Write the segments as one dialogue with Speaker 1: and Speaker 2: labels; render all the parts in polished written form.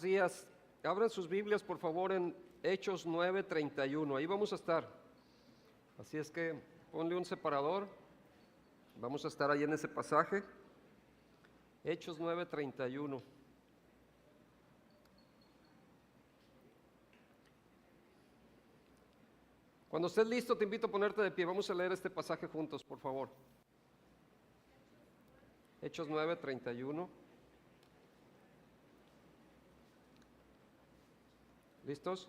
Speaker 1: Días. Abran sus Biblias, por favor, en Hechos 9:31. Ahí vamos a estar. Así es que ponle un separador. Vamos a estar ahí en ese pasaje. Hechos 9:31. Cuando estés listo, te invito a ponerte de pie. Vamos a leer este pasaje juntos, por favor. Hechos 9:31. ¿Listos?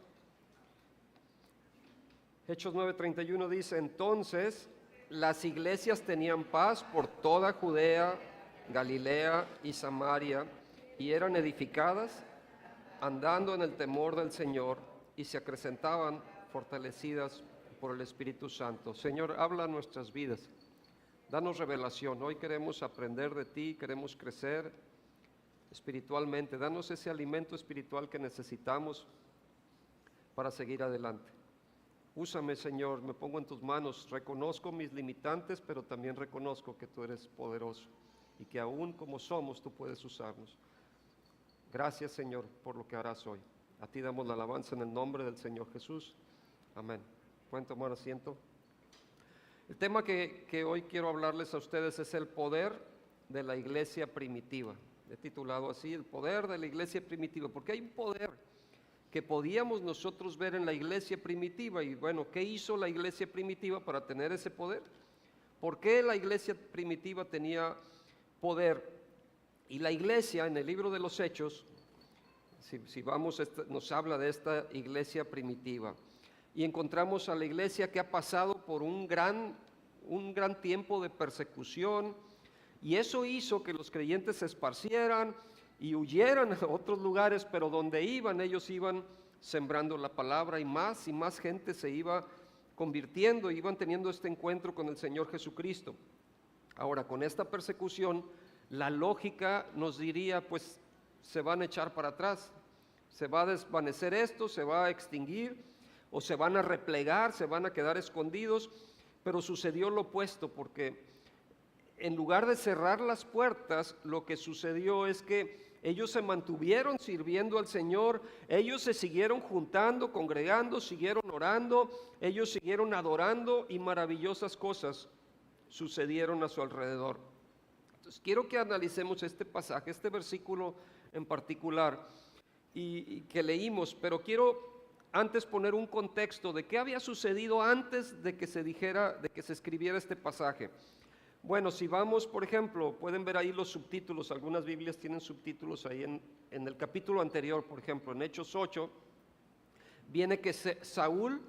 Speaker 1: Hechos 9:31 dice: entonces las iglesias tenían paz por toda Judea, Galilea y Samaria, y eran edificadas, andando en el temor del Señor, y se acrecentaban fortalecidas por el Espíritu Santo. Señor, habla a nuestras vidas, danos revelación. Hoy queremos aprender de ti, queremos crecer espiritualmente. Danos ese alimento espiritual que necesitamos para seguir adelante. Úsame, Señor, me pongo en tus manos. Reconozco mis limitantes, pero también reconozco que tú eres poderoso y que aún como somos, tú puedes usarnos. Gracias, Señor, por lo que harás hoy. A ti damos la alabanza en el nombre del Señor Jesús. Amén. ¿Pueden tomar asiento? El tema que hoy quiero hablarles a ustedes es el poder de la iglesia primitiva. He titulado así, el poder de la iglesia primitiva, porque hay un poder que podíamos nosotros ver en la iglesia primitiva. Y bueno, ¿qué hizo la iglesia primitiva para tener ese poder? ¿Por qué la iglesia primitiva tenía poder? Y la iglesia, en el libro de los Hechos, si vamos, nos habla de esta iglesia primitiva. Y encontramos a la iglesia que ha pasado por un gran tiempo de persecución, y eso hizo que los creyentes se esparcieran y huyeran a otros lugares, pero donde iban, ellos iban sembrando la palabra, y más gente se iba convirtiendo, iban teniendo este encuentro con el Señor Jesucristo. Ahora, con esta persecución, la lógica nos diría, pues se van a echar para atrás, se va a desvanecer esto, se va a extinguir, o se van a replegar, se van a quedar escondidos. Pero sucedió lo opuesto, porque en lugar de cerrar las puertas, lo que sucedió es que ellos se mantuvieron sirviendo al Señor, ellos se siguieron juntando, congregando, siguieron orando, ellos siguieron adorando, y maravillosas cosas sucedieron a su alrededor. Entonces quiero que analicemos este pasaje, este versículo en particular, y que leímos, pero quiero antes poner un contexto de qué había sucedido antes de que se dijera, de que se escribiera este pasaje. Bueno, si vamos, por ejemplo, pueden ver ahí los subtítulos. Algunas Biblias tienen subtítulos ahí en el capítulo anterior. Por ejemplo, en Hechos 8 viene que Saúl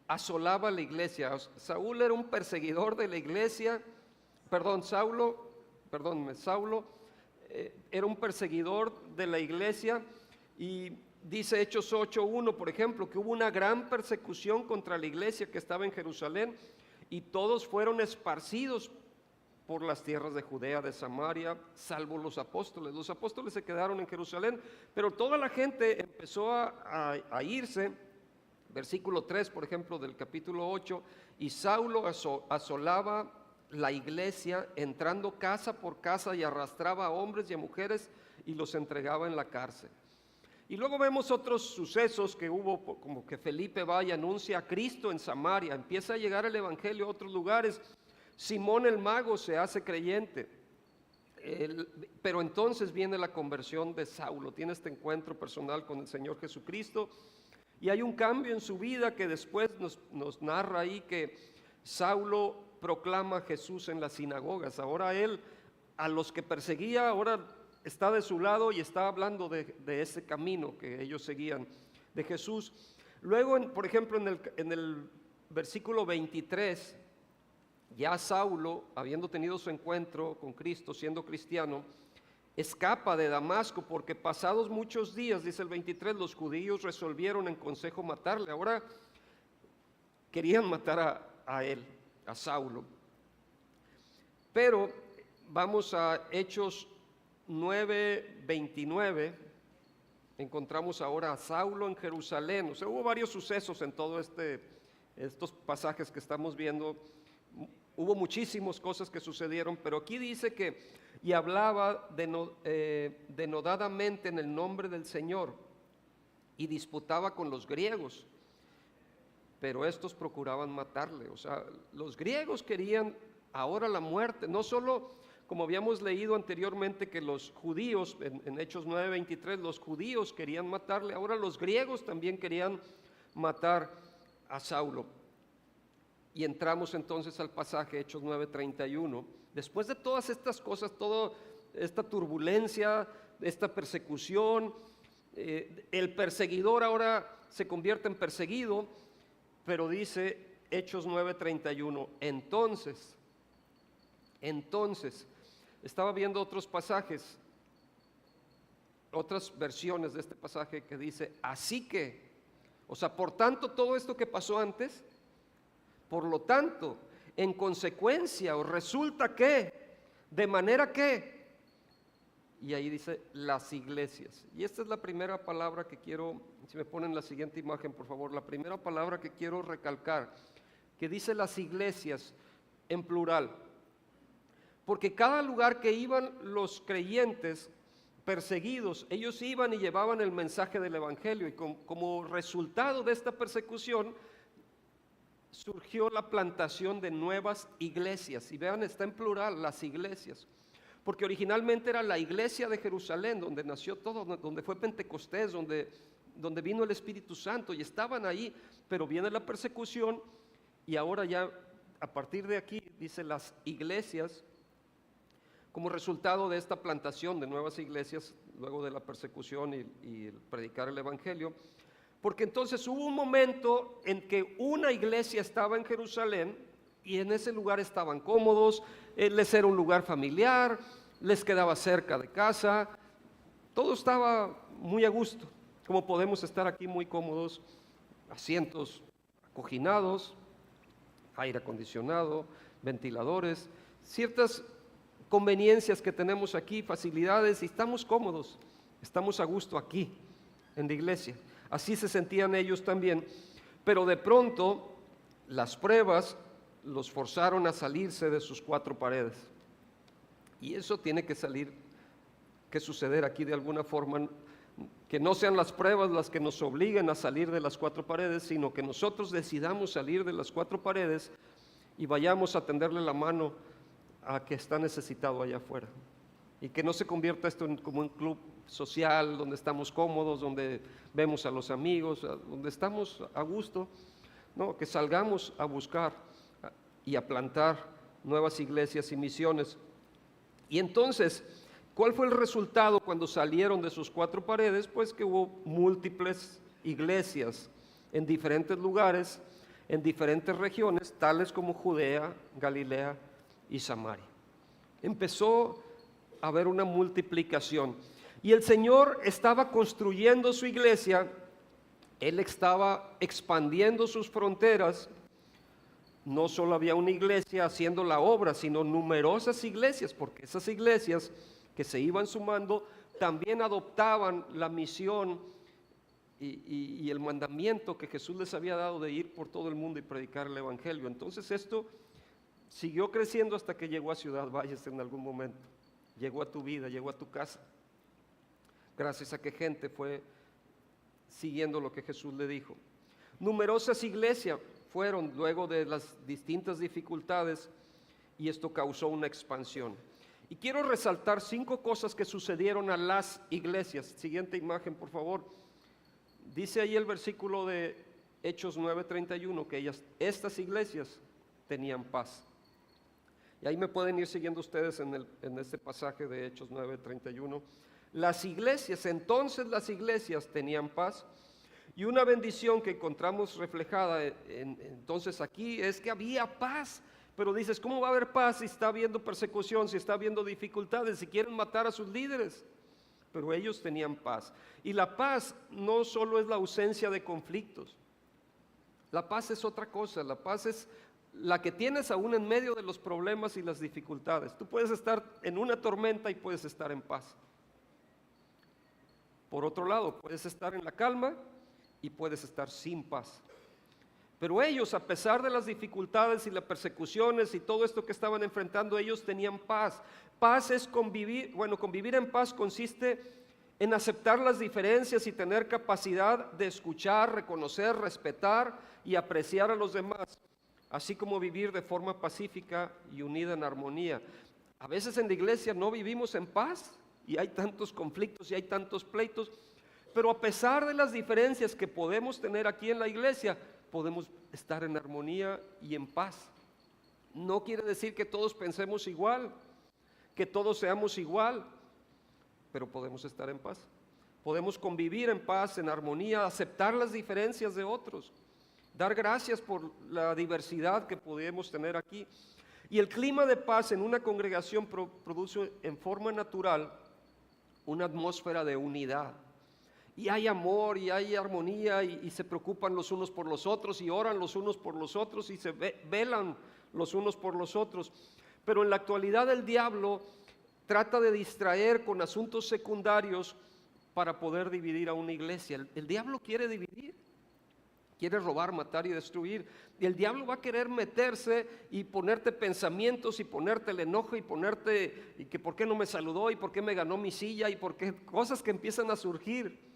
Speaker 1: asolaba la iglesia. Saúl era un perseguidor de la iglesia. Saulo era un perseguidor de la iglesia. Y dice Hechos 8:1, por ejemplo, que hubo una gran persecución contra la iglesia que estaba en Jerusalén, y todos fueron esparcidos por las tierras de Judea, de Samaria, salvo los apóstoles. Los apóstoles se quedaron en Jerusalén, pero toda la gente empezó a irse. Versículo 3, por ejemplo, del capítulo 8, y Saulo asolaba la iglesia, entrando casa por casa, y arrastraba a hombres y a mujeres y los entregaba en la cárcel. Y luego vemos otros sucesos que hubo, como que Felipe va y anuncia a Cristo en Samaria, empieza a llegar el evangelio a otros lugares. Simón el mago se hace creyente, pero entonces viene la conversión de Saulo, tiene este encuentro personal con el Señor Jesucristo, y hay un cambio en su vida que después nos narra ahí, que Saulo proclama a Jesús en las sinagogas. Ahora él, a los que perseguía, ahora está de su lado y está hablando de ese camino que ellos seguían de Jesús. Luego, por ejemplo, en el versículo 23, ya Saulo, habiendo tenido su encuentro con Cristo, siendo cristiano, escapa de Damasco, porque pasados muchos días, dice el 23, los judíos resolvieron en consejo matarle. Ahora querían matar a él, a Saulo. Pero vamos a Hechos 9:29, encontramos ahora a Saulo en Jerusalén. O sea, hubo varios sucesos en todo estos pasajes que estamos viendo. Hubo muchísimas cosas que sucedieron, pero aquí dice que, y hablaba denodadamente en el nombre del Señor. y disputaba con los griegos, pero estos procuraban matarle. O sea, los griegos querían ahora la muerte, no solo como habíamos leído anteriormente que los judíos, en Hechos 9:23, los judíos querían matarle, ahora los griegos también querían matar a Saulo. Y entramos entonces al pasaje Hechos 9:31. Después de todas estas cosas, toda esta turbulencia, esta persecución, el perseguidor ahora se convierte en perseguido, pero dice Hechos 9:31, entonces, estaba viendo otros pasajes, otras versiones de este pasaje que dice, así que, o sea, por tanto, todo esto que pasó antes, por lo tanto, en consecuencia, o resulta que, de manera que, y ahí dice las iglesias. Y esta es la primera palabra que quiero, si me ponen la siguiente imagen, por favor, la primera palabra que quiero recalcar, que dice las iglesias en plural. Porque cada lugar que iban los creyentes perseguidos, ellos iban y llevaban el mensaje del evangelio, y como resultado de esta persecución surgió la plantación de nuevas iglesias. Y vean, está en plural, las iglesias, porque originalmente era la iglesia de Jerusalén, donde nació todo, donde fue Pentecostés, donde vino el Espíritu Santo, y estaban ahí, pero viene la persecución, y ahora ya a partir de aquí dice las iglesias, como resultado de esta plantación de nuevas iglesias, luego de la persecución y el predicar el evangelio. Porque entonces hubo un momento en que una iglesia estaba en Jerusalén y en ese lugar estaban cómodos, les era un lugar familiar, les quedaba cerca de casa, todo estaba muy a gusto, como podemos estar aquí muy cómodos, asientos acoginados, aire acondicionado, ventiladores, ciertas conveniencias que tenemos aquí, facilidades, y estamos cómodos, estamos a gusto aquí en la iglesia. Así se sentían ellos también, pero de pronto las pruebas los forzaron a salirse de sus cuatro paredes. Y eso tiene que suceder aquí de alguna forma, que no sean las pruebas las que nos obliguen a salir de las cuatro paredes, sino que nosotros decidamos salir de las cuatro paredes y vayamos a tenderle la mano a que está necesitado allá afuera. Y que no se convierta esto como un club social donde estamos cómodos, donde vemos a los amigos, donde estamos a gusto. No, que salgamos a buscar y a plantar nuevas iglesias y misiones. Y entonces, ¿cuál fue el resultado cuando salieron de sus cuatro paredes? Pues que hubo múltiples iglesias en diferentes lugares, en diferentes regiones, tales como Judea, Galilea y Samaria. Empezó a haber una multiplicación. Y el Señor estaba construyendo su iglesia, Él estaba expandiendo sus fronteras. No solo había una iglesia haciendo la obra, sino numerosas iglesias, porque esas iglesias que se iban sumando también adoptaban la misión y el mandamiento que Jesús les había dado de ir por todo el mundo y predicar el evangelio. Entonces esto siguió creciendo hasta que llegó a Ciudad Valles en algún momento. Llegó a tu vida, llegó a tu casa. Gracias a que gente fue siguiendo lo que Jesús le dijo. Numerosas iglesias fueron luego de las distintas dificultades y esto causó una expansión. Y quiero resaltar 5 cosas que sucedieron a las iglesias. Siguiente imagen, por favor. Dice ahí el versículo de Hechos 9:31 que estas iglesias tenían paz. Y ahí me pueden ir siguiendo ustedes en este pasaje de Hechos 9:31. Entonces las iglesias tenían paz. Y una bendición que encontramos reflejada entonces aquí es que había paz. Pero dices, ¿cómo va a haber paz si está habiendo persecución, si está habiendo dificultades, si quieren matar a sus líderes? Pero ellos tenían paz. Y la paz no solo es la ausencia de conflictos. La paz es otra cosa. La paz es la que tienes aún en medio de los problemas y las dificultades. Tú puedes estar en una tormenta y puedes estar en paz. Por otro lado, puedes estar en la calma y puedes estar sin paz. Pero ellos, a pesar de las dificultades y las persecuciones y todo esto que estaban enfrentando, ellos tenían paz. Paz es convivir, convivir en paz consiste en aceptar las diferencias y tener capacidad de escuchar, reconocer, respetar y apreciar a los demás, así como vivir de forma pacífica y unida en armonía. A veces en la iglesia no vivimos en paz y hay tantos conflictos y hay tantos pleitos, pero a pesar de las diferencias que podemos tener aquí en la iglesia, podemos estar en armonía y en paz. No quiere decir que todos pensemos igual, que todos seamos igual, pero podemos estar en paz. Podemos convivir en paz, en armonía, aceptar las diferencias de otros, dar gracias por la diversidad que podemos tener aquí. Y el clima de paz en una congregación produce en forma natural una atmósfera de unidad. Y hay amor y hay armonía y se preocupan los unos por los otros y oran los unos por los otros y se velan los unos por los otros. Pero en la actualidad el diablo trata de distraer con asuntos secundarios para poder dividir a una iglesia. El diablo quiere dividir, quiere robar, matar y destruir. Y el diablo va a querer meterse y ponerte pensamientos y ponerte el enojo y ponerte y que por qué no me saludó y por qué me ganó mi silla y por qué cosas que empiezan a surgir,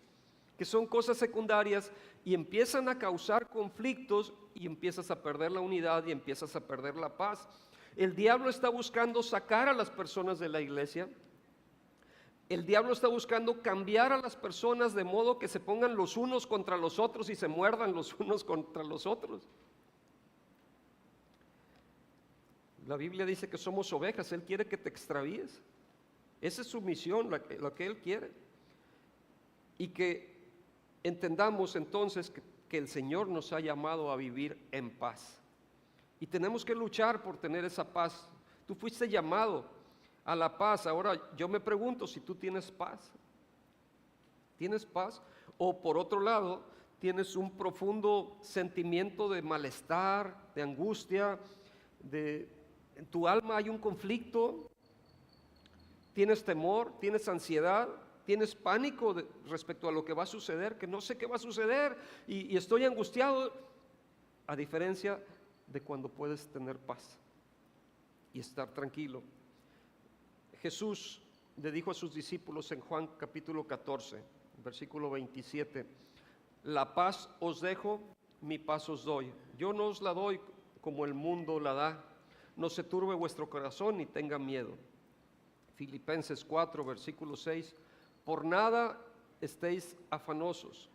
Speaker 1: que son cosas secundarias y empiezan a causar conflictos y empiezas a perder la unidad y empiezas a perder la paz. El diablo está buscando sacar a las personas de la iglesia. El diablo está buscando cambiar a las personas de modo que se pongan los unos contra los otros y se muerdan los unos contra los otros. La Biblia dice que somos ovejas, Él quiere que te extravíes. Esa es su misión, lo que Él quiere. Y que entendamos entonces que el Señor nos ha llamado a vivir en paz. Y tenemos que luchar por tener esa paz. Tú fuiste llamado a la paz. Ahora yo me pregunto si tú tienes paz. ¿Tienes paz? O por otro lado, tienes un profundo sentimiento de malestar, de angustia, en tu alma hay un conflicto, tienes temor, tienes ansiedad, tienes pánico respecto a lo que va a suceder, que no sé qué va a suceder y estoy angustiado, a diferencia de cuando puedes tener paz y estar tranquilo. Jesús le dijo a sus discípulos en Juan capítulo 14, versículo 27, la paz os dejo, mi paz os doy. Yo no os la doy como el mundo la da. No se turbe vuestro corazón ni tenga miedo. Filipenses 4, versículo 6, por nada estéis afanosos,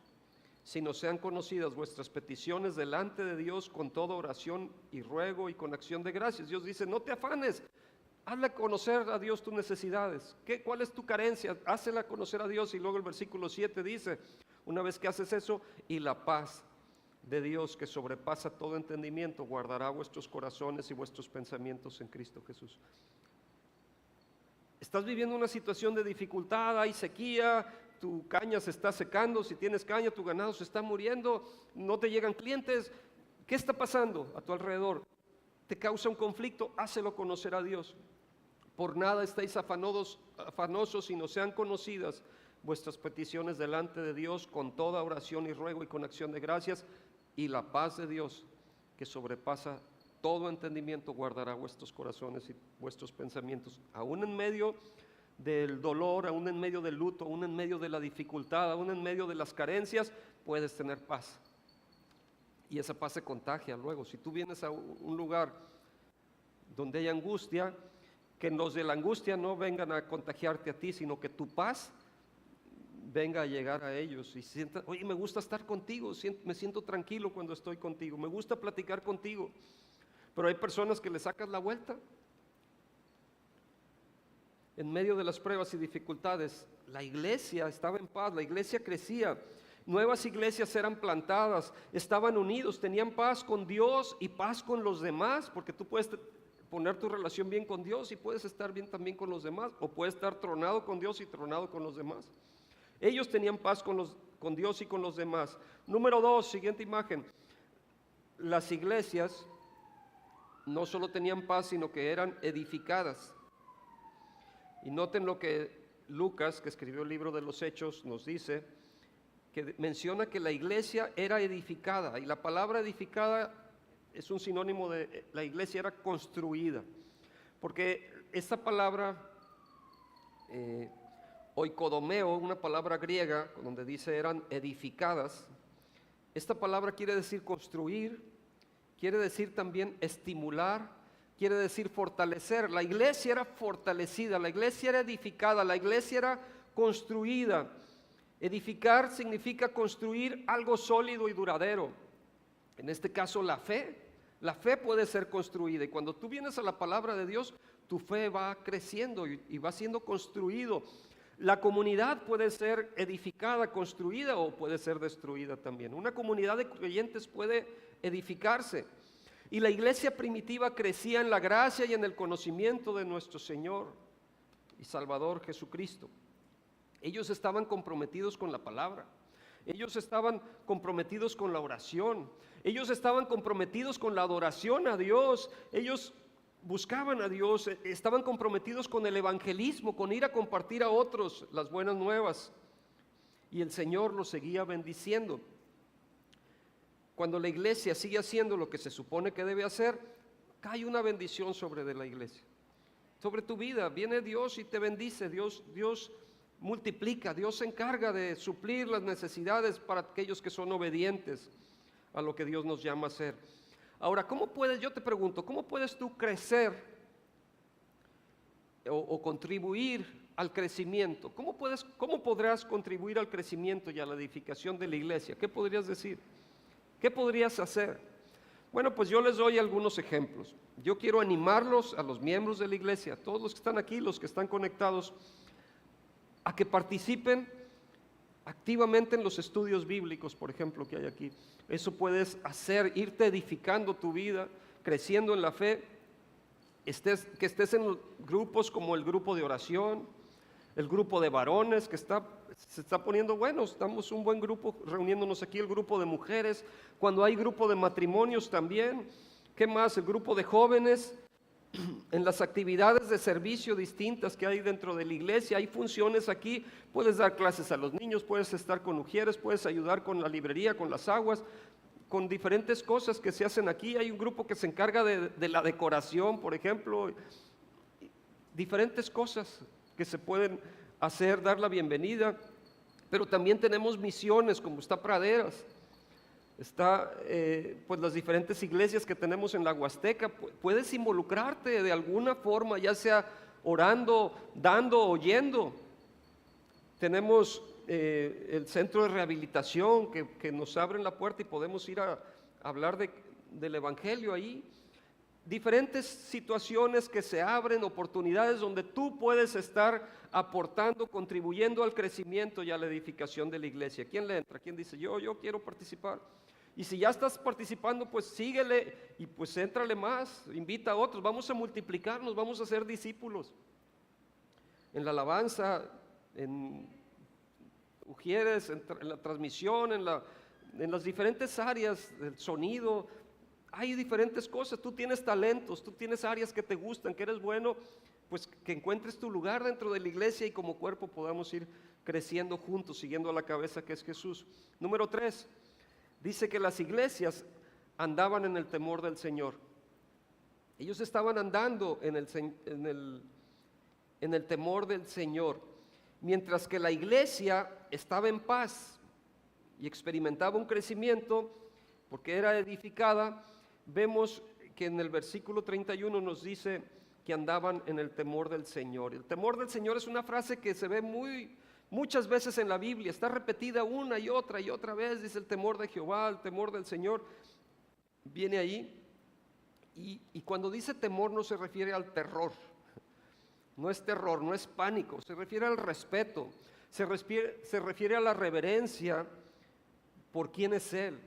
Speaker 1: sino sean conocidas vuestras peticiones delante de Dios con toda oración y ruego y con acción de gracias. Dios dice, no te afanes, hazle conocer a Dios tus necesidades. ¿Cuál es tu carencia? Hácela conocer a Dios. Y luego el versículo 7 dice, una vez que haces eso, y la paz de Dios que sobrepasa todo entendimiento, guardará vuestros corazones y vuestros pensamientos en Cristo Jesús. Estás viviendo una situación de dificultad, hay sequía, tu caña se está secando, si tienes caña, tu ganado se está muriendo, no te llegan clientes. ¿Qué está pasando a tu alrededor? ¿Te causa un conflicto? Hácelo conocer a Dios. Por nada estáis afanosos, sino sean conocidas vuestras peticiones delante de Dios con toda oración y ruego y con acción de gracias, y la paz de Dios que sobrepasa todo entendimiento guardará vuestros corazones y vuestros pensamientos. Aún en medio del dolor, aún en medio del luto, aún en medio de la dificultad, aún en medio de las carencias, puedes tener paz. Y esa paz se contagia luego. Si tú vienes a un lugar donde hay angustia, que los de la angustia no vengan a contagiarte a ti, sino que tu paz venga a llegar a ellos y sientan, oye, me gusta estar contigo, me siento tranquilo cuando estoy contigo, me gusta platicar contigo. Pero hay personas que le sacas la vuelta. En medio de las pruebas y dificultades, la iglesia estaba en paz, la iglesia crecía, nuevas iglesias eran plantadas, estaban unidos, tenían paz con Dios y paz con los demás, porque tú puedes poner tu relación bien con Dios y puedes estar bien también con los demás, o puedes estar tronado con Dios y tronado con los demás. Ellos tenían paz con Dios y con los demás. Número 2, siguiente imagen. Las iglesias no solo tenían paz, sino que eran edificadas. Y noten lo que Lucas, que escribió el libro de los Hechos, nos dice, que menciona que la iglesia era edificada, y la palabra edificada es un sinónimo de la iglesia era construida, porque esta palabra oikodomeo, una palabra griega, donde dice eran edificadas. Esta palabra quiere decir construir, quiere decir también estimular, quiere decir fortalecer. La iglesia era fortalecida, la iglesia era edificada, la iglesia era construida. Edificar significa construir algo sólido y duradero. En este caso la fe puede ser construida, y cuando tú vienes a la palabra de Dios, tu fe va creciendo y va siendo construido. La comunidad puede ser edificada, construida, o puede ser destruida también. Una comunidad de creyentes puede edificarse. Y la iglesia primitiva crecía en la gracia y en el conocimiento de nuestro Señor y Salvador Jesucristo. Ellos estaban comprometidos con la palabra. Ellos estaban comprometidos con la oración. Ellos estaban comprometidos con la adoración a Dios. Ellos buscaban a Dios, estaban comprometidos con el evangelismo, con ir a compartir a otros las buenas nuevas. Y el Señor los seguía bendiciendo. Cuando la iglesia sigue haciendo lo que se supone que debe hacer, cae una bendición sobre de la iglesia, sobre tu vida. Viene Dios y te bendice. Dios multiplica, Dios se encarga de suplir las necesidades para aquellos que son obedientes a lo que Dios nos llama a hacer. Ahora, yo te pregunto, ¿cómo puedes tú crecer o contribuir al crecimiento? ¿Cómo podrás contribuir al crecimiento y a la edificación de la iglesia? ¿Qué podrías decir? ¿Qué podrías hacer? Bueno, pues yo les doy algunos ejemplos. Yo quiero animarlos a los miembros de la iglesia, a todos los que están aquí, los que están conectados, a que participen activamente en los estudios bíblicos, por ejemplo, que hay aquí. Eso puedes hacer, irte edificando tu vida, creciendo en la fe, que estés en grupos como el grupo de oración, el grupo de varones que se está poniendo bueno. Estamos un buen grupo reuniéndonos aquí, el grupo de mujeres, cuando hay grupo de matrimonios también. ¿Qué más? El grupo de jóvenes. En las actividades de servicio distintas que hay dentro de la iglesia, hay funciones aquí, puedes dar clases a los niños, puedes estar con ujieres, puedes ayudar con la librería, con las aguas, con diferentes cosas que se hacen aquí. Hay un grupo que se encarga de la decoración, por ejemplo, diferentes cosas que se pueden hacer, dar la bienvenida. Pero también tenemos misiones, como está Praderas. Está pues las diferentes iglesias que tenemos en la Huasteca. Puedes involucrarte de alguna forma, ya sea orando, dando, oyendo. Tenemos el centro de rehabilitación que nos abren la puerta y podemos ir a hablar del evangelio ahí. Diferentes situaciones que se abren, oportunidades donde tú puedes estar aportando, contribuyendo al crecimiento y a la edificación de la iglesia. ¿Quién le entra? ¿Quién dice yo quiero participar? Y si ya estás participando, pues síguele y pues éntrale más, invita a otros, vamos a multiplicarnos, vamos a ser discípulos. En la alabanza, en ujieres, en la transmisión, en las diferentes áreas del sonido, hay diferentes cosas. Tú tienes talentos, tú tienes áreas que te gustan, que eres bueno, pues que encuentres tu lugar dentro de la iglesia y como cuerpo podamos ir creciendo juntos, siguiendo a la cabeza que es Jesús. Número 3. Dice que las iglesias andaban en el temor del Señor. Ellos estaban andando en el temor del Señor, mientras que la iglesia estaba en paz y experimentaba un crecimiento porque era edificada. Vemos que en el versículo 31 nos dice que andaban en el temor del Señor. El temor del Señor es una frase que se ve muchas veces en la Biblia, está repetida una y otra vez. Dice el temor de Jehová, el temor del Señor, viene ahí. Y cuando dice temor no se refiere al terror, no es terror, no es pánico, se refiere al respeto, se refiere a la reverencia por quién es Él,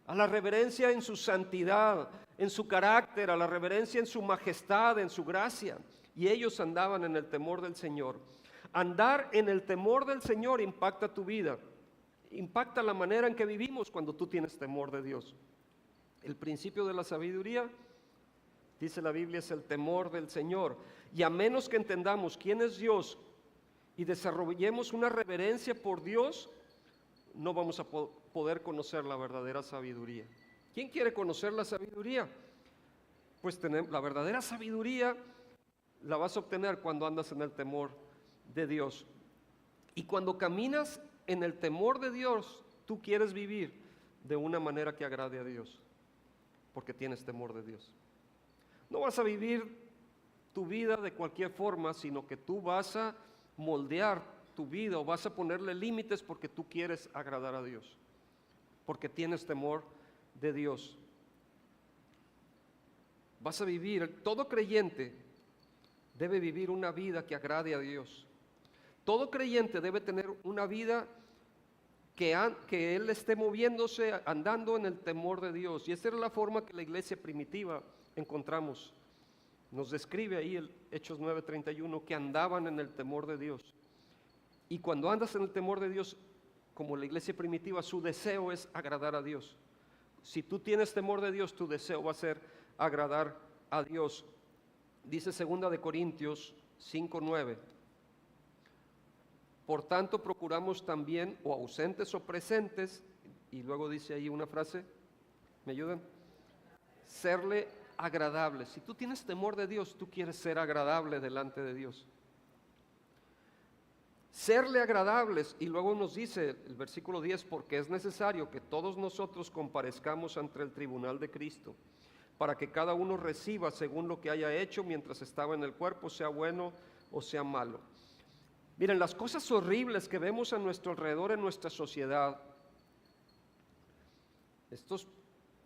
Speaker 1: a la reverencia en su santidad, en su carácter, a la reverencia en su majestad, en su gracia. Y ellos andaban en el temor del Señor. Andar en el temor del Señor impacta tu vida, impacta la manera en que vivimos cuando tú tienes temor de Dios. El principio de la sabiduría, dice la Biblia, es el temor del Señor. Y a menos que entendamos quién es Dios y desarrollemos una reverencia por Dios, no vamos a poder conocer la verdadera sabiduría. ¿Quién quiere conocer la sabiduría? Pues la verdadera sabiduría la vas a obtener cuando andas en el temor de Dios. Y cuando caminas en el temor de Dios, tú quieres vivir de una manera que agrade a Dios, porque tienes temor de Dios. No vas a vivir tu vida de cualquier forma, sino que tú vas a moldear tu vida o vas a ponerle límites porque tú quieres agradar a Dios, porque tienes temor de Dios. Vas a vivir, todo creyente debe vivir una vida que agrade a Dios. Todo creyente debe tener una vida que él esté moviéndose, andando en el temor de Dios. Y esa era la forma que la iglesia primitiva encontramos. Nos describe ahí el Hechos 9:31 que andaban en el temor de Dios. Y cuando andas en el temor de Dios, como la iglesia primitiva, su deseo es agradar a Dios. Si tú tienes temor de Dios, tu deseo va a ser agradar a Dios. Dice 2 de Corintios 5:9. Por tanto, procuramos también, o ausentes o presentes, y luego dice ahí una frase, ¿me ayudan? Serle agradable. Si tú tienes temor de Dios, tú quieres ser agradable delante de Dios. Serle agradables, y luego nos dice el versículo 10, porque es necesario que todos nosotros comparezcamos ante el tribunal de Cristo, para que cada uno reciba según lo que haya hecho mientras estaba en el cuerpo, sea bueno o sea malo. Miren, las cosas horribles que vemos a nuestro alrededor en nuestra sociedad, estos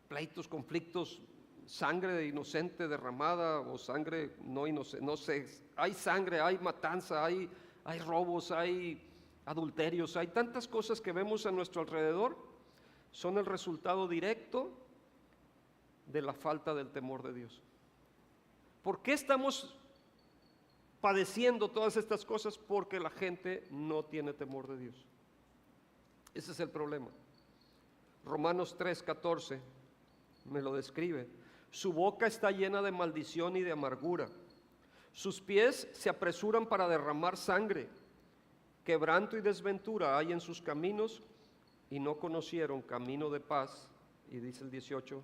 Speaker 1: pleitos, conflictos, sangre inocente derramada o sangre no inocente, no sé, hay sangre, hay matanza, hay robos, hay adulterios, hay tantas cosas que vemos a nuestro alrededor, son el resultado directo de la falta del temor de Dios. ¿Por qué estamos padeciendo todas estas cosas? Porque la gente no tiene temor de Dios. Ese es el problema. Romanos 3:14 me lo describe. Su boca está llena de maldición y de amargura. Sus pies se apresuran para derramar sangre. Quebranto y desventura hay en sus caminos y no conocieron camino de paz. Y dice el 18,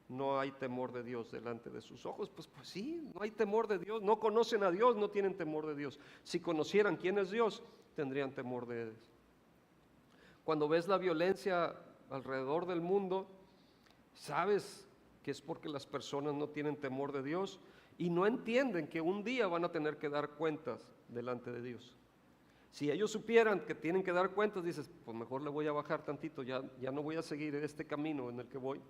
Speaker 1: no hay temor de Dios delante de sus ojos. Pues sí, no hay temor de Dios. No conocen a Dios, no tienen temor de Dios. Si conocieran quién es Dios, tendrían temor de Él. Cuando ves la violencia alrededor del mundo, sabes que es porque las personas no tienen temor de Dios y no entienden que un día van a tener que dar cuentas delante de Dios. Si ellos supieran que tienen que dar cuentas, dices, pues mejor le voy a bajar tantito, ya no voy a seguir este camino en el que voy.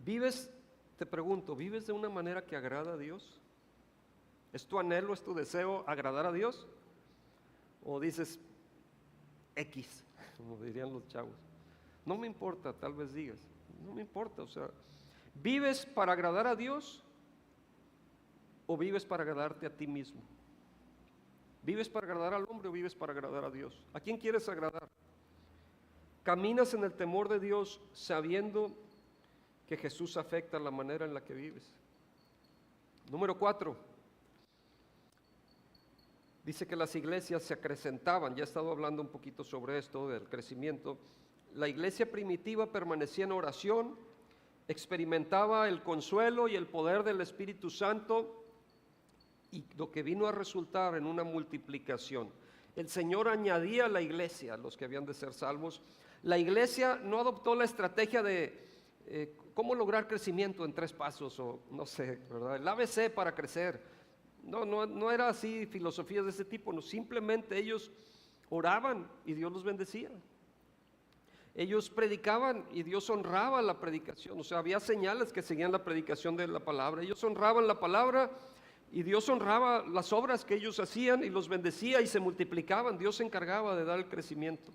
Speaker 1: ¿Vives, te pregunto, vives de una manera que agrada a Dios? ¿Es tu anhelo, es tu deseo agradar a Dios? ¿O dices X, como dirían los chavos? No me importa, tal vez digas, no me importa, o sea, ¿vives para agradar a Dios o vives para agradarte a ti mismo? ¿Vives para agradar al hombre o vives para agradar a Dios? ¿A quién quieres agradar? ¿Caminas en el temor de Dios sabiendo que Jesús afecta la manera en la que vives? Número 4. Dice que las iglesias se acrecentaban. Ya he estado hablando un poquito sobre esto, del crecimiento. La iglesia primitiva permanecía en oración, experimentaba el consuelo y el poder del Espíritu Santo, y lo que vino a resultar en una multiplicación. El Señor añadía a la iglesia a los que habían de ser salvos. La iglesia no adoptó la estrategia de cómo lograr crecimiento en 3 pasos o no sé, ¿verdad? El ABC para crecer. No era así, filosofías de ese tipo, no, simplemente ellos oraban y Dios los bendecía. Ellos predicaban y Dios honraba la predicación, o sea, había señales que seguían la predicación de la palabra. Ellos honraban la palabra y Dios honraba las obras que ellos hacían y los bendecía y se multiplicaban. Dios se encargaba de dar el crecimiento.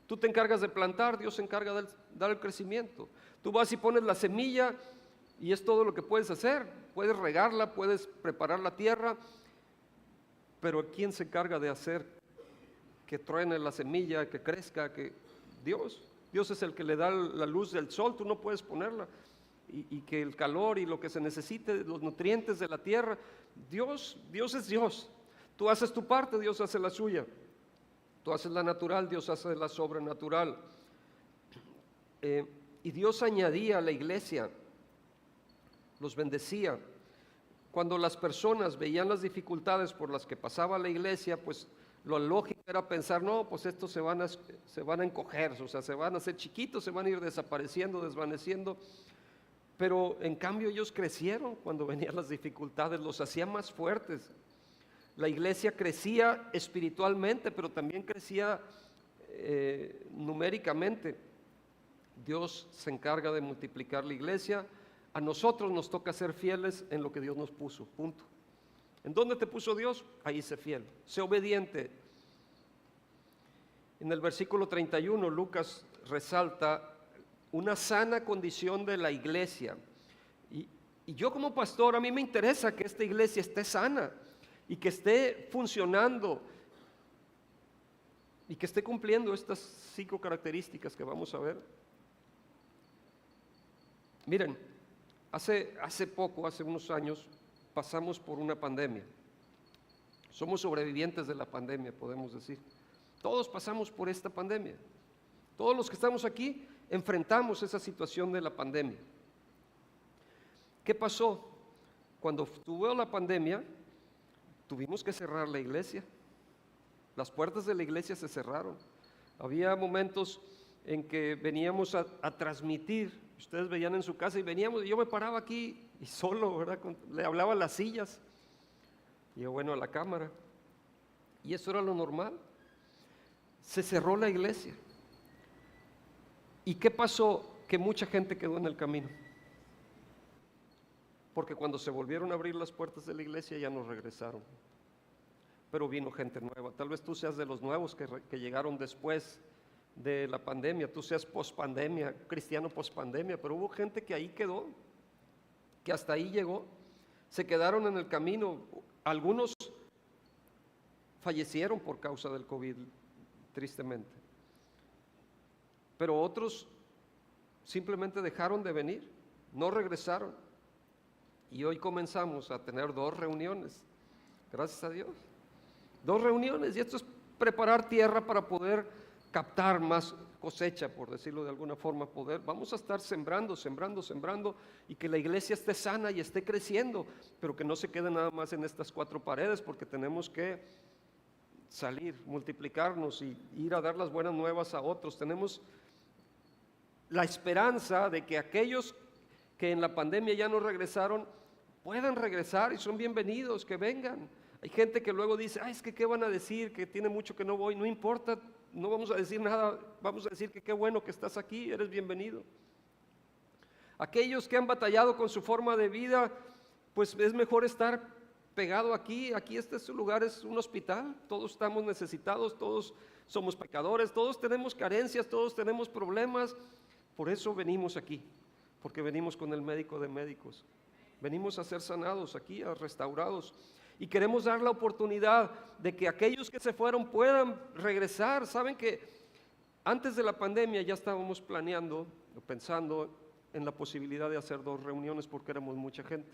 Speaker 1: Tú te encargas de plantar, Dios se encarga de dar el crecimiento. Tú vas y pones la semilla y es todo lo que puedes hacer. Puedes regarla, puedes preparar la tierra, pero ¿quién se encarga de hacer que truene la semilla, que crezca? Dios es el que le da la luz del sol, tú no puedes ponerla, y que el calor y lo que se necesite, los nutrientes de la tierra. Dios es Dios. Tú haces tu parte, Dios hace la suya. Tú haces la natural, Dios hace la sobrenatural. Y Dios añadía a la iglesia, los bendecía. Cuando las personas veían las dificultades por las que pasaba la iglesia, pues Lo lógico era pensar, no, pues estos se van a encoger, o sea, se van a hacer chiquitos, se van a ir desapareciendo, desvaneciendo. Pero en cambio ellos crecieron cuando venían las dificultades, los hacía más fuertes. La iglesia crecía espiritualmente, pero también crecía numéricamente. Dios se encarga de multiplicar la iglesia. A nosotros nos toca ser fieles en lo que Dios nos puso, punto. ¿En dónde te puso Dios? Ahí sé fiel, sé obediente. En el versículo 31, Lucas resalta una sana condición de la iglesia. Y yo como pastor, a mí me interesa que esta iglesia esté sana y que esté funcionando y que esté cumpliendo estas 5 características que vamos a ver. Miren, hace unos años, pasamos por una pandemia. Somos sobrevivientes de la pandemia, podemos decir. Todos pasamos por esta pandemia. Todos los que estamos aquí enfrentamos esa situación de la pandemia. ¿Qué pasó? Cuando tuvo la pandemia, tuvimos que cerrar la iglesia. Las puertas de la iglesia se cerraron. Había momentos en que veníamos a transmitir. Ustedes veían en su casa y veníamos, y yo me paraba aquí y solo, ¿verdad? Le hablaba a las sillas y bueno, a la cámara. Y eso era lo normal. Se cerró la iglesia. ¿Y qué pasó? Que mucha gente quedó en el camino. Porque cuando se volvieron a abrir las puertas de la iglesia ya no regresaron. Pero vino gente nueva. Tal vez tú seas de los nuevos que llegaron después de la pandemia. Tú seas pospandemia, cristiano pospandemia. Pero hubo gente que ahí quedó, que hasta ahí llegó. Se quedaron en el camino. Algunos fallecieron por causa del COVID, tristemente. Pero otros simplemente dejaron de venir, no regresaron. Y hoy comenzamos a tener 2 reuniones, gracias a Dios. 2 reuniones, y esto es preparar tierra para poder captar más cosecha, por decirlo de alguna forma, vamos a estar sembrando, y que la iglesia esté sana y esté creciendo, pero que no se quede nada más en estas 4 paredes, porque tenemos que salir, multiplicarnos y ir a dar las buenas nuevas a otros. Tenemos la esperanza de que aquellos que en la pandemia ya no regresaron, puedan regresar y son bienvenidos, que vengan. Hay gente que luego dice, es que qué van a decir, que tiene mucho que no voy. No importa, no vamos a decir nada, vamos a decir que qué bueno que estás aquí, eres bienvenido. Aquellos que han batallado con su forma de vida, pues es mejor estar pegado aquí este lugar es un hospital, todos estamos necesitados, todos somos pecadores, todos tenemos carencias, todos tenemos problemas. Por eso venimos aquí, porque venimos con el médico de médicos. Venimos a ser sanados aquí, a restaurados. Y queremos dar la oportunidad de que aquellos que se fueron puedan regresar. Saben que antes de la pandemia ya estábamos planeando, pensando en la posibilidad de hacer 2 reuniones porque éramos mucha gente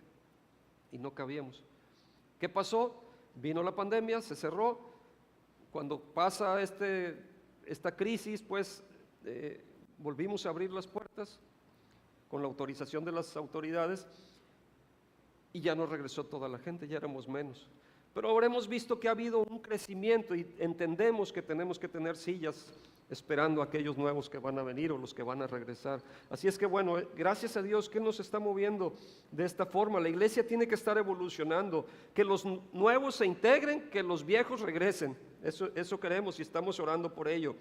Speaker 1: y no cabíamos. ¿Qué pasó? Vino la pandemia, se cerró. Cuando pasa esta crisis, pues volvimos a abrir las puertas con la autorización de las autoridades y ya no regresó toda la gente, ya éramos menos. Pero ahora hemos visto que ha habido un crecimiento y entendemos que tenemos que tener sillas esperando a aquellos nuevos que van a venir o los que van a regresar. Así es que bueno, gracias a Dios que nos está moviendo de esta forma. La iglesia tiene que estar evolucionando, que los nuevos se integren, que los viejos regresen. Eso queremos y estamos orando por ello.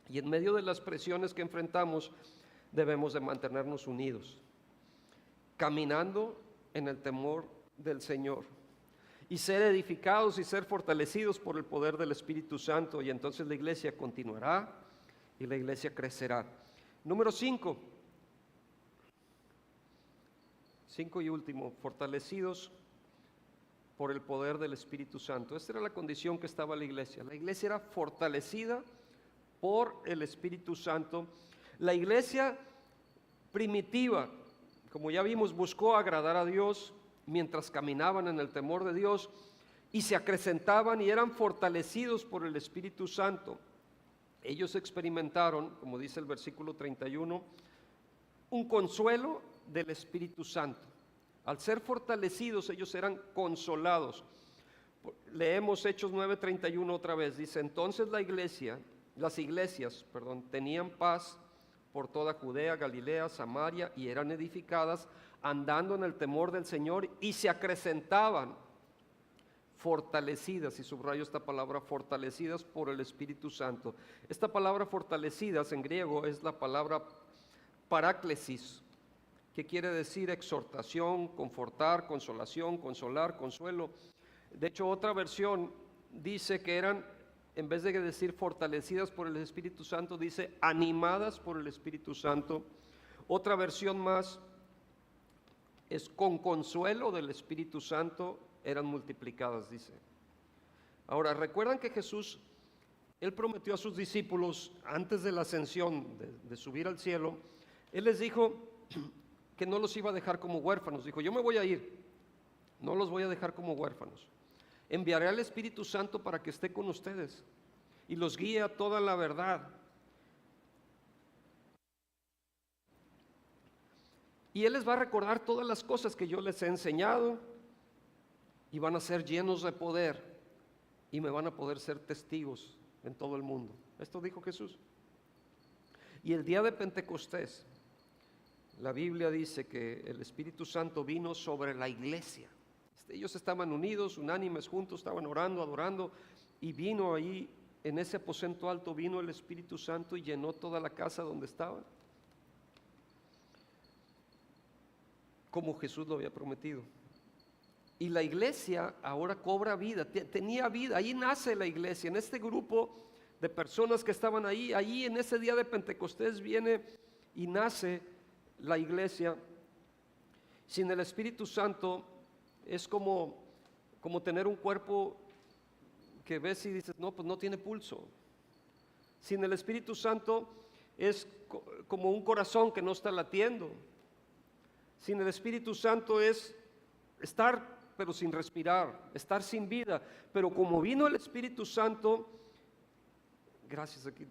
Speaker 1: Y en medio de las presiones que enfrentamos, debemos de mantenernos unidos, caminando en el temor del Señor y ser edificados y ser fortalecidos por el poder del Espíritu Santo, y entonces la iglesia continuará y la iglesia crecerá. Número 5 y último, fortalecidos por el poder del Espíritu Santo. Esta era la condición que estaba la iglesia. La iglesia era fortalecida por el Espíritu Santo. La iglesia primitiva, como ya vimos, buscó agradar a Dios mientras caminaban en el temor de Dios y se acrecentaban y eran fortalecidos por el Espíritu Santo. Ellos experimentaron, como dice el versículo 31, un consuelo del Espíritu Santo. Al ser fortalecidos, ellos eran consolados. Leemos Hechos 9:31 otra vez. Dice, entonces las iglesias, tenían paz por toda Judea, Galilea, Samaria, y eran edificadas andando en el temor del Señor y se acrecentaban fortalecidas, y subrayo esta palabra, fortalecidas por el Espíritu Santo. Esta palabra fortalecidas en griego es la palabra paráclesis, que quiere decir exhortación, confortar, consolación, consolar, consuelo. De hecho, otra versión dice que eran, en vez de decir fortalecidas por el Espíritu Santo, dice animadas por el Espíritu Santo. Otra versión más es con consuelo del Espíritu Santo eran multiplicadas, dice. Ahora, recuerdan que Jesús, Él prometió a sus discípulos antes de la ascensión, de subir al cielo, Él les dijo que no los iba a dejar como huérfanos. Dijo, yo me voy a ir, no los voy a dejar como huérfanos. Enviaré al Espíritu Santo para que esté con ustedes y los guíe a toda la verdad. Y Él les va a recordar todas las cosas que yo les he enseñado y van a ser llenos de poder y me van a poder ser testigos en todo el mundo. Esto dijo Jesús. Y el día de Pentecostés, la Biblia dice que el Espíritu Santo vino sobre la iglesia. Ellos estaban unidos, unánimes, juntos, estaban orando, adorando, y vino ahí, en ese aposento alto, vino el Espíritu Santo y llenó toda la casa donde estaban, como Jesús lo había prometido. Y la iglesia ahora cobra vida, tenía vida, ahí nace la iglesia, en este grupo de personas que estaban ahí en ese día de Pentecostés viene y nace la iglesia. Sin el Espíritu Santo es como tener un cuerpo que ves y dices, no, pues no tiene pulso. Sin el Espíritu Santo es como un corazón que no está latiendo. Sin el Espíritu Santo es estar pero sin respirar, estar sin vida. Pero como vino el Espíritu Santo, gracias, aquí,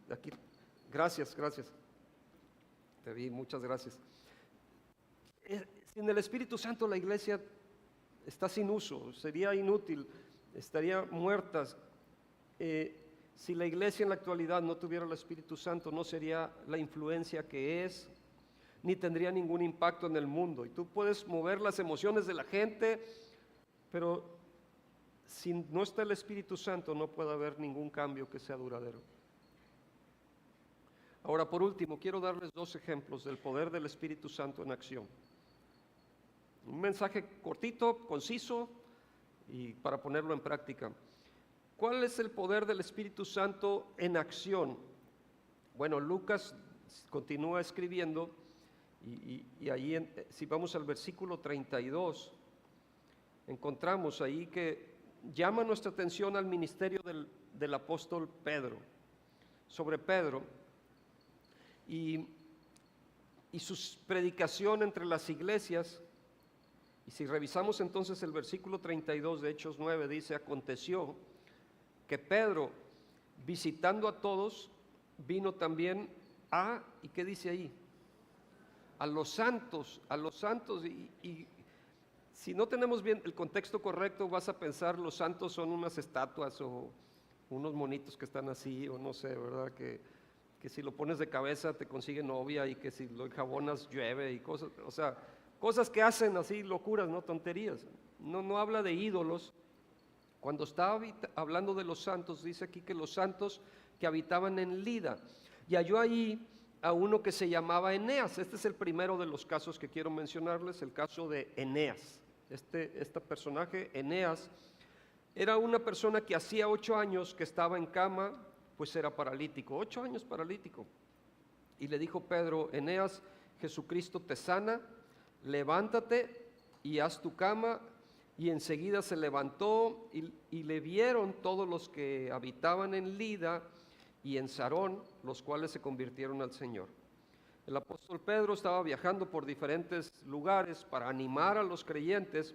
Speaker 1: gracias, te vi, muchas gracias. Sin el Espíritu Santo la iglesia está sin uso, sería inútil, estaría muerta. Si la iglesia en la actualidad no tuviera el Espíritu Santo, no sería la influencia que es, ni tendría ningún impacto en el mundo. Y tú puedes mover las emociones de la gente, pero si no está el Espíritu Santo no puede haber ningún cambio que sea duradero. Ahora, por último, quiero darles 2 ejemplos del poder del Espíritu Santo en acción. Un mensaje cortito, conciso, y para ponerlo en práctica. ¿Cuál es el poder del Espíritu Santo en acción? Bueno, Lucas continúa escribiendo y ahí, si vamos al versículo 32, encontramos ahí que llama nuestra atención al ministerio del apóstol Pedro, sobre Pedro y su predicación entre las iglesias. Y si revisamos entonces el versículo 32 de Hechos 9, dice, aconteció que Pedro, visitando a todos, vino también ¿y qué dice ahí? A los santos, y si no tenemos bien el contexto correcto, vas a pensar los santos son unas estatuas o unos monitos que están así, o no sé, ¿verdad? Que si lo pones de cabeza te consigue novia y que si lo enjabonas llueve y cosas, o sea, cosas que hacen así locuras, ¿no? Tonterías. No habla de ídolos. Cuando está hablando de los santos, dice aquí que los santos que habitaban en Lida, y halló ahí a uno que se llamaba Eneas. Este es el primero de los casos que quiero mencionarles, el caso de Eneas. Este personaje, Eneas, era una persona que hacía 8 años que estaba en cama, pues era paralítico, 8 años paralítico. Y le dijo Pedro, Eneas, Jesucristo te sana, levántate y haz tu cama. Y enseguida se levantó y le vieron todos los que habitaban en Lida y en Sarón, los cuales se convirtieron al Señor. El apóstol Pedro estaba viajando por diferentes lugares para animar a los creyentes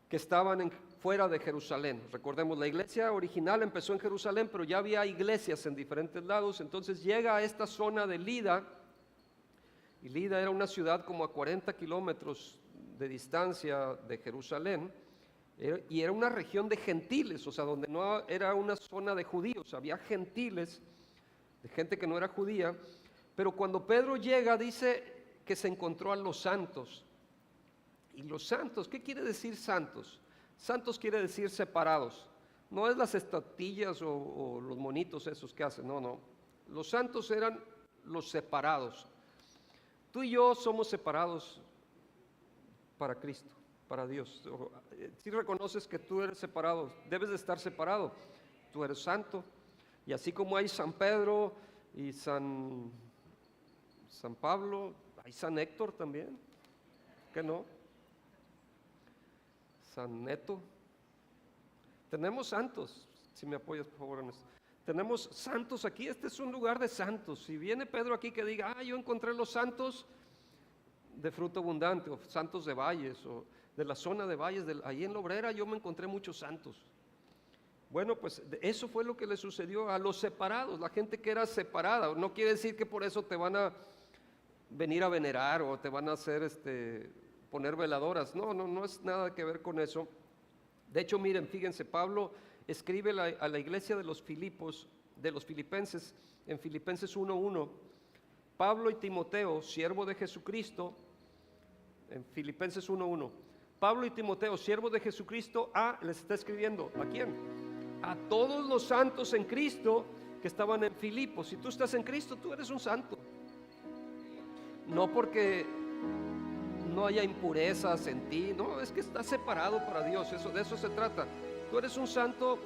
Speaker 1: que estaban fuera de Jerusalén. Recordemos, la iglesia original empezó en Jerusalén, pero ya había iglesias en diferentes lados. Entonces llega a esta zona de Lida, y Lida era una ciudad como a 40 kilómetros de distancia de Jerusalén, Y era una región de gentiles, o sea, donde no era una zona de judíos, había gentiles, de gente que no era judía. Pero cuando Pedro llega, dice que se encontró a los santos. Y los santos, ¿qué quiere decir santos? Santos quiere decir separados. No es las estatuillas o los monitos esos que hacen, no. Los santos eran los separados. Tú y yo somos separados para Cristo, para Dios. Si reconoces que tú eres separado, debes de estar separado. Tú eres santo. Y así como hay San Pedro y San Pablo, hay San Héctor también. ¿Qué no? San Neto. Tenemos santos, si me apoyas por favor en esto. Tenemos santos aquí, este es un lugar de santos. Si viene Pedro aquí que diga, yo encontré los santos de fruto abundante, o santos de valles, o de la zona de valles, ahí en la Obrera yo me encontré muchos santos. Bueno, pues eso fue lo que le sucedió a los separados, la gente que era separada. No quiere decir que por eso te van a venir a venerar o te van a hacer poner veladoras. No es nada que ver con eso. De hecho, miren, fíjense, Pablo escribe a la iglesia de los filipenses, en Filipenses 1:1, Pablo y Timoteo, siervo de Jesucristo, en Filipenses 1:1, Pablo y Timoteo, siervos de Jesucristo, les está escribiendo, ¿a quién? A todos los santos en Cristo que estaban en Filipos. Si tú estás en Cristo, tú eres un santo. No porque no haya impurezas en ti, no, es que estás separado para Dios, de eso se trata. Tú eres un santo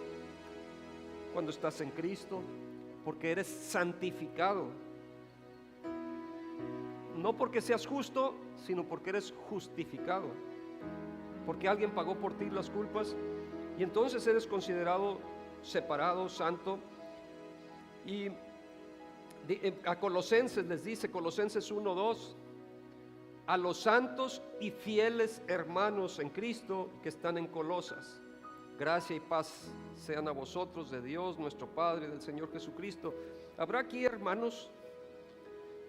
Speaker 1: cuando estás en Cristo, porque eres santificado. No porque seas justo, sino porque eres justificado. Porque alguien pagó por ti las culpas y entonces eres considerado separado, santo. Y a Colosenses les dice, Colosenses 1:2, a los santos y fieles hermanos en Cristo que están en Colosas, gracia y paz sean a vosotros de Dios nuestro Padre, del Señor Jesucristo. ¿Habrá aquí hermanos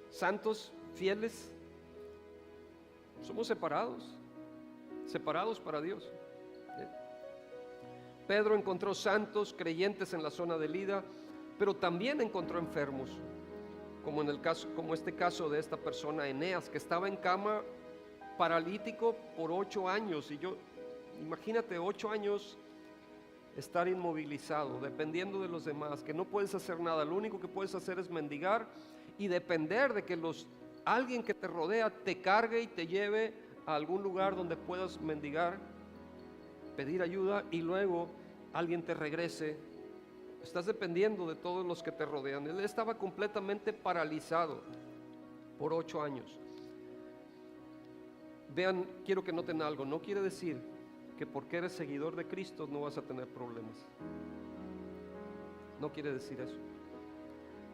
Speaker 1: santos, fieles? Somos separados para Dios. Pedro encontró santos, creyentes en la zona de Lida, pero también encontró enfermos, como este caso de esta persona, Eneas, que estaba en cama paralítico por 8 años. Y imagínate 8 años estar inmovilizado, dependiendo de los demás, que no puedes hacer nada, lo único que puedes hacer es mendigar y depender de que alguien que te rodea te cargue y te lleve a algún lugar donde puedas mendigar, pedir ayuda y luego alguien te regrese. Estás dependiendo de todos los que te rodean. Él estaba completamente paralizado por 8 años. Vean, quiero que noten algo. No quiere decir que porque eres seguidor de Cristo no vas a tener problemas. No quiere decir eso.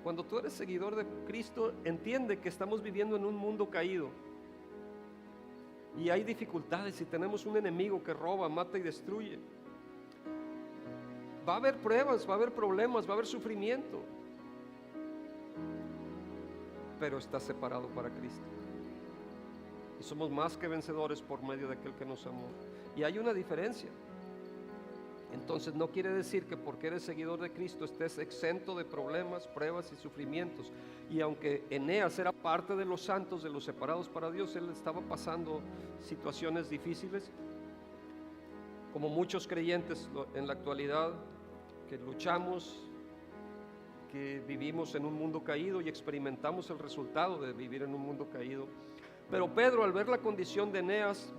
Speaker 1: Cuando tú eres seguidor de Cristo, entiende que estamos viviendo en un mundo caído. Y hay dificultades y tenemos un enemigo que roba, mata y destruye. Va a haber pruebas, va a haber problemas, va a haber sufrimiento. Pero estás separado para Cristo. Y somos más que vencedores por medio de aquel que nos amó. Y hay una diferencia. Entonces no quiere decir que porque eres seguidor de Cristo estés exento de problemas, pruebas y sufrimientos. Y aunque Eneas era parte de los santos, de los separados para Dios, él estaba pasando situaciones difíciles, como muchos creyentes en la actualidad, que luchamos, que vivimos en un mundo caído y experimentamos el resultado de vivir en un mundo caído. Pero Pedro, al ver la condición de Eneas,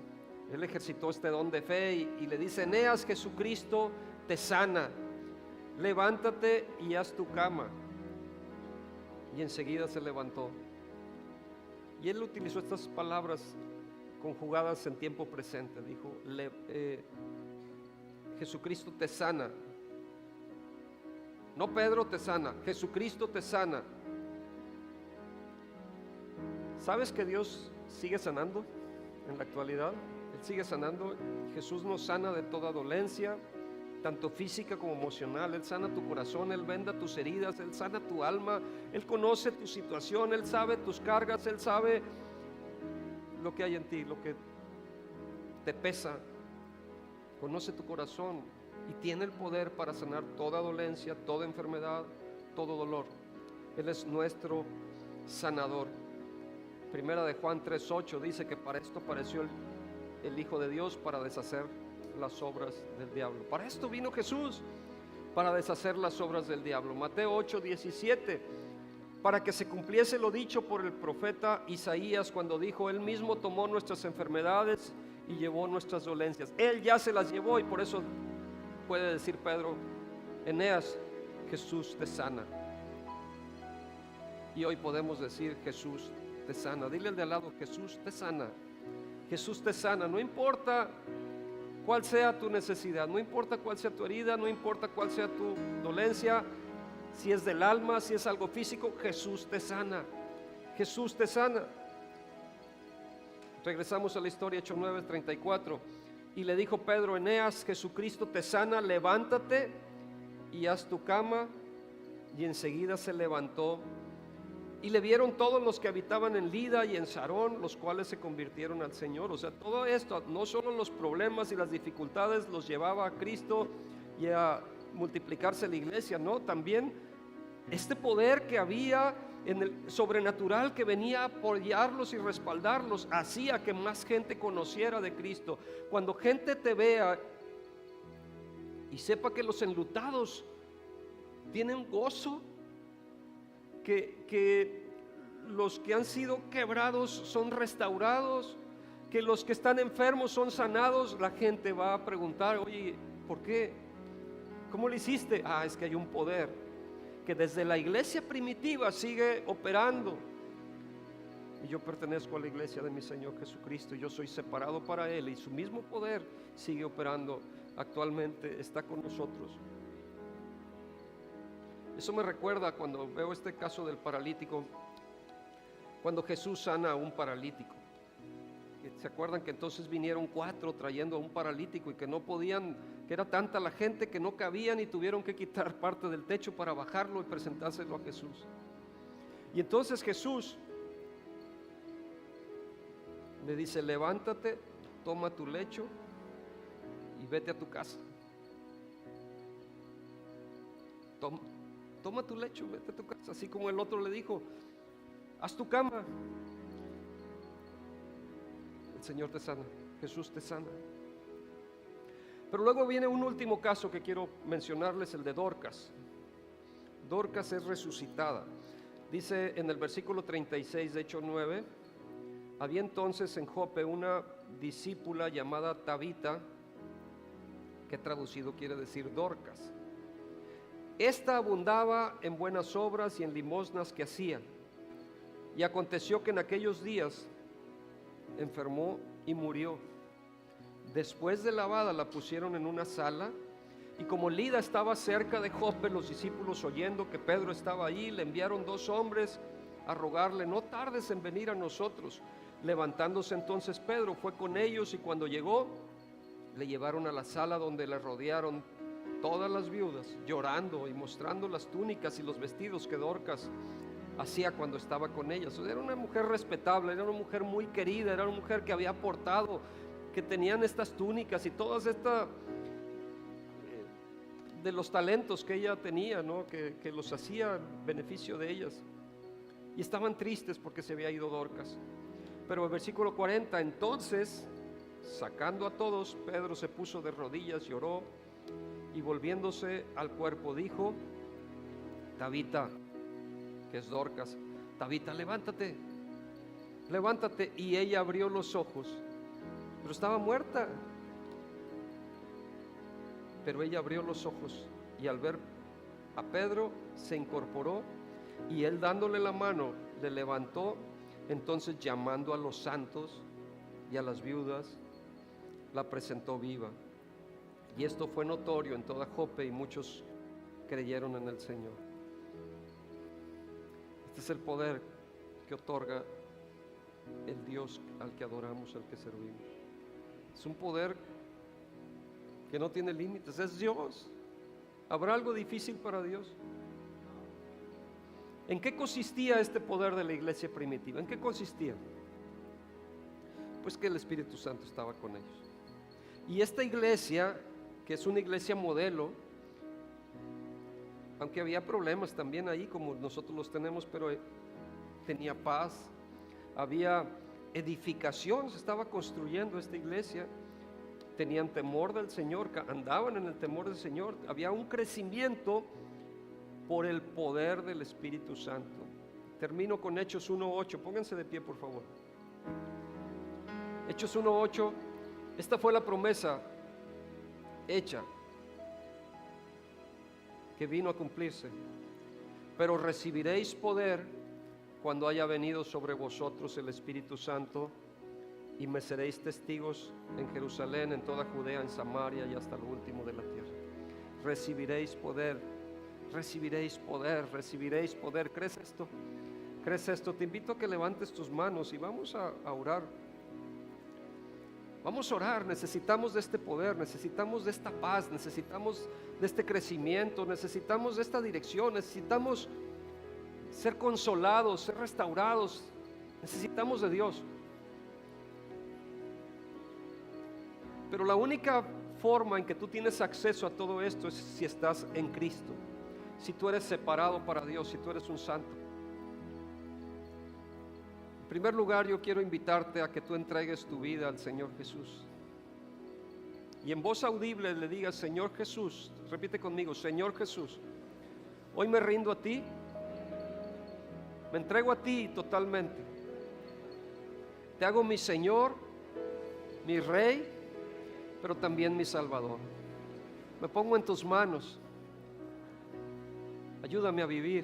Speaker 1: él ejercitó este don de fe y le dice: Eneas, Jesucristo te sana, levántate y haz tu cama. Y enseguida se levantó. Y él utilizó estas palabras conjugadas en tiempo presente. Dijo: Jesucristo te sana. No Pedro te sana, Jesucristo te sana. ¿Sabes que Dios sigue sanando en la actualidad? Él sigue sanando. Jesús nos sana de toda dolencia, tanto física como emocional. Él sana tu corazón, Él venda tus heridas, Él sana tu alma, Él conoce tu situación, Él sabe tus cargas, Él sabe lo que hay en ti, lo que te pesa. conoce tu corazón y tiene el poder para sanar toda dolencia, toda enfermedad, todo dolor. Él es nuestro sanador. Primera de Juan 3:8 dice que para esto apareció el Hijo de Dios, para deshacer las obras del diablo. Para esto vino Jesús, para deshacer las obras del diablo. Mateo 8:17, para que se cumpliese lo dicho por el profeta Isaías cuando dijo: Él mismo tomó nuestras enfermedades y llevó nuestras dolencias. Él ya se las llevó, y por eso puede decir Pedro: Eneas, Jesús te sana. Y hoy podemos decir: Jesús te sana. Dile al de al lado: Jesús te sana. Jesús te sana. No importa cuál sea tu necesidad, no importa cuál sea tu herida, no importa cuál sea tu dolencia, si es del alma, si es algo físico, Jesús te sana. Jesús te sana. Regresamos a la historia, Hechos 9:34. Y le dijo Pedro: Eneas, Jesucristo te sana, levántate y haz tu cama. Y enseguida se levantó. Y le vieron todos los que habitaban en Lida y en Sarón, los cuales se convirtieron al Señor. O sea, todo esto, no solo los problemas y las dificultades los llevaba a Cristo y a multiplicarse la iglesia, no, también este poder que había en el sobrenatural que venía a apoyarlos y respaldarlos, hacía que más gente conociera de Cristo. Cuando gente te vea y sepa que los enlutados tienen gozo, que los que han sido quebrados son restaurados, que los que están enfermos son sanados, la gente va a preguntar: oye, ¿por qué? ¿Cómo lo hiciste? Es que hay un poder que desde la iglesia primitiva sigue operando. Y yo pertenezco a la iglesia de mi Señor Jesucristo, yo soy separado para Él, y su mismo poder sigue operando actualmente, está con nosotros. Eso me recuerda cuando veo este caso del paralítico, cuando Jesús sana a un paralítico. ¿Se acuerdan que entonces vinieron 4 trayendo a un paralítico y que no podían, que era tanta la gente que no cabían y tuvieron que quitar parte del techo para bajarlo y presentárselo a Jesús? Y entonces Jesús le dice: levántate, toma tu lecho y vete a tu casa. Toma tu lecho, vete a tu casa. Así como el otro le dijo: haz tu cama. El Señor te sana, Jesús te sana. Pero luego viene un último caso que quiero mencionarles, el de Dorcas. Dorcas es resucitada. Dice en el versículo 36 de Hechos 9: había entonces en Jope una discípula llamada Tabita, que traducido quiere decir Dorcas. Esta abundaba en buenas obras y en limosnas que hacía. Y aconteció que en aquellos días enfermó y murió. Después de lavada la pusieron en una sala, y como Lida estaba cerca de Jope, los discípulos, oyendo que Pedro estaba allí, le enviaron 2 hombres a rogarle: no tardes en venir a nosotros. Levantándose entonces Pedro, fue con ellos, y cuando llegó, le llevaron a la sala donde le rodearon todas las viudas, llorando y mostrando las túnicas y los vestidos que Dorcas hacía cuando estaba con ellas. Era una mujer respetable, era una mujer muy querida, era una mujer que había aportado, que tenían estas túnicas y todas estas de los talentos que ella tenía, ¿no? que los hacía beneficio de ellas. Y estaban tristes porque se había ido Dorcas. Pero el versículo 40: entonces, sacando a todos, Pedro se puso de rodillas y oró, y volviéndose al cuerpo dijo: Tabita, que es Dorcas, Tabita, levántate, levántate. Y ella abrió los ojos, pero estaba muerta. Pero ella abrió los ojos, y al ver a Pedro se incorporó, y él, dándole la mano, le levantó. Entonces, llamando a los santos y a las viudas, la presentó viva. Y esto fue notorio en toda Jope, y muchos creyeron en el Señor. Este es el poder que otorga el Dios al que adoramos, al que servimos. Es un poder que no tiene límites, es Dios. ¿Habrá algo difícil para Dios? ¿En qué consistía este poder de la iglesia primitiva? ¿En qué consistía? Pues que el Espíritu Santo estaba con ellos. Y esta iglesia, que es una iglesia modelo, aunque había problemas también ahí como nosotros los tenemos, pero tenía paz, había edificación, se estaba construyendo esta iglesia, tenían temor del Señor, andaban en el temor del Señor, había un crecimiento por el poder del Espíritu Santo. Termino con Hechos 1:8, pónganse de pie por favor. Hechos 1:8, esta fue la promesa hecha, que vino a cumplirse. Pero recibiréis poder cuando haya venido sobre vosotros el Espíritu Santo, y me seréis testigos en Jerusalén, en toda Judea, en Samaria y hasta lo último de la tierra. Recibiréis poder, recibiréis poder, recibiréis poder. ¿Crees esto? ¿Crees esto? Te invito a que levantes tus manos y vamos a orar. Vamos a orar, necesitamos de este poder, necesitamos de esta paz, necesitamos de este crecimiento, necesitamos de esta dirección, necesitamos ser consolados, ser restaurados, necesitamos de Dios. Pero la única forma en que tú tienes acceso a todo esto es si estás en Cristo, si tú eres separado para Dios, si tú eres un santo. En primer lugar, yo quiero invitarte a que tú entregues tu vida al Señor Jesús. Y en voz audible le digas: Señor Jesús, repite conmigo: Señor Jesús, hoy me rindo a ti, me entrego a ti totalmente. Te hago mi Señor, mi Rey, pero también mi Salvador. Me pongo en tus manos. Ayúdame a vivir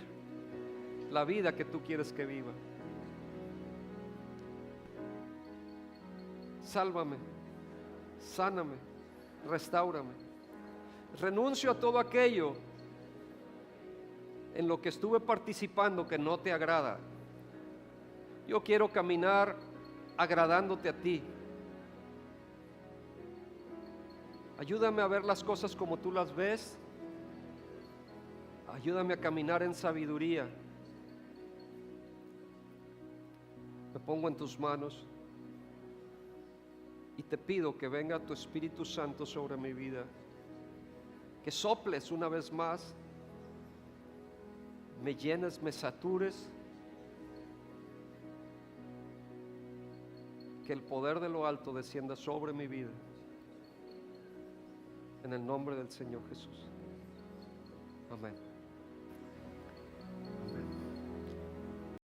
Speaker 1: la vida que tú quieres que viva. Sálvame, sáname, restáurame. Renuncio a todo aquello en lo que estuve participando que no te agrada. Yo quiero caminar agradándote a ti. Ayúdame a ver las cosas como tú las ves. Ayúdame a caminar en sabiduría. Me pongo en tus manos y te pido que venga tu Espíritu Santo sobre mi vida, que soples una vez más, me llenes, me satures, que el poder de lo alto descienda sobre mi vida, en el nombre del Señor Jesús. Amén.